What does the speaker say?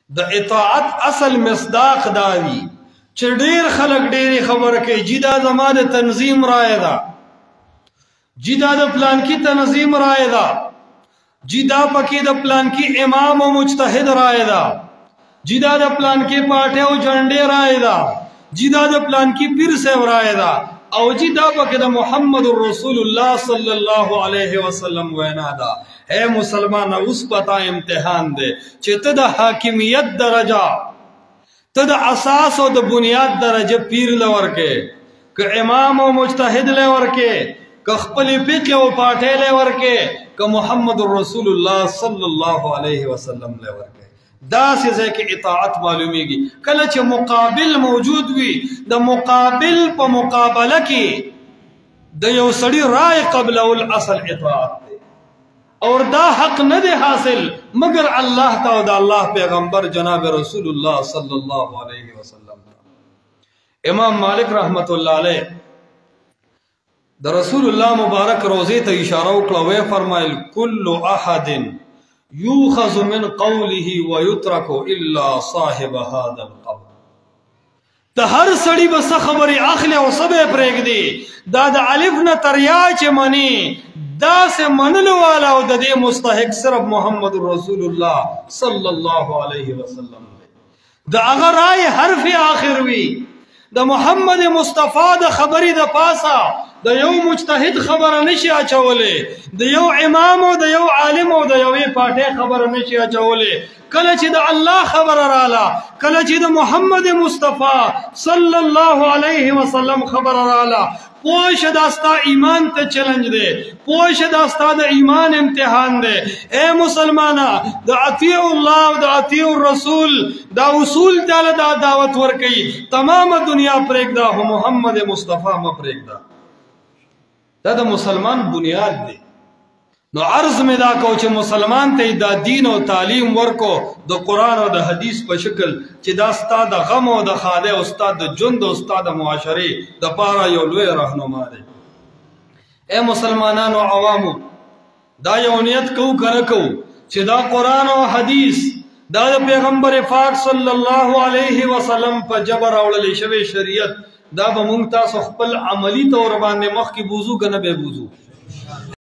د اطاعت اصل مصداق داوی چې ډیر خلک ډیرې خبره کوي جی دا زما د تنظیم رائے ده، جی دا د پلان کی تنظیم رائے ده، جی دا پکې د پلان کی امام او مجتهد رائے ده، جی دا د پلان کی پاټه او جنډې رائے ده، جی دا د پلان کی پیر صاحب رائے ده، او جی دا پکې د محمد رسول الله صلی الله علیه وسلم وینا ده. اے مسلمان اوس پتا امتحان دے چې ته د حاکمیت درجه، ته د اساس او د بنیاد درجه پیر لورکه، که امام او مجتهد لورکه، که خپل فقه او پاټه لورکه، که محمد رسول الله صلی الله علیه وسلم لورکه. دا څه کې اطاعت معلومیږي کله چې مقابل موجود وي. د مقابل په مقابله کې د یو سړي رائے قبل الاصل اطاعت دی، اور دا حق نه دی حاصل مگر الله تا او د الله پیغمبر جناب رسول الله صلی الله علیه وسلم. امام مالک رحمت الله علیه د رسول الله مبارک روزه ته اشاره وکړه، وی فرمایل کل احد یوخذ من قوله ويترك الا صاحب هذا القبر. د هر سړی بس خبرې اخلي او سبه پرېږدي. دا د الف نه تر یا چې منی دا سے منلو والا او د دې مستحق صرف محمد رسول الله صلی الله علیه وسلم. د هغه رائے حرف آخر وی، د محمد مصطفی د خبرې د پاسه د یو مجتهد خبره نشي اچولې، د یو امام او د یو عالم او د یوې پاټې خبره نشي اچولې. کله چې د الله خبره رااله، کله چې د محمد مصطفی صلی الله علیه وسلم خبره رااله، پوه دا ستا ایمان ته چیلنج دی، پوه دا ستا د ایمان امتحان دی. اے مسلمانا، د اطیع الله او د اطیع الرسول دا اصول تعالی دا دعوت ورکي. تمام دنیا پرېږده خو محمد مصطفی مه پرېږده. دا د مسلمان بنیاد دی. نو عرض میں دا کو چې مسلمان ته دا دین او تعلیم ورکو د قرآن او د حدیث په شکل چې دا ستا د غم او د خاله او ستا د ژوند او ستا د معاشري د پاره یو لوی رهنما دی. اے مسلمانانو عوامو، دا یو نیت کو کنه کو چې دا قرآن او حدیث دا د پیغمبر پاک صلی الله علیه وسلم په جبر اورل شوی شریعت دا به مونږ تاسو خپل عملی طور باندې مخ کې بوزو کنه به بوزو.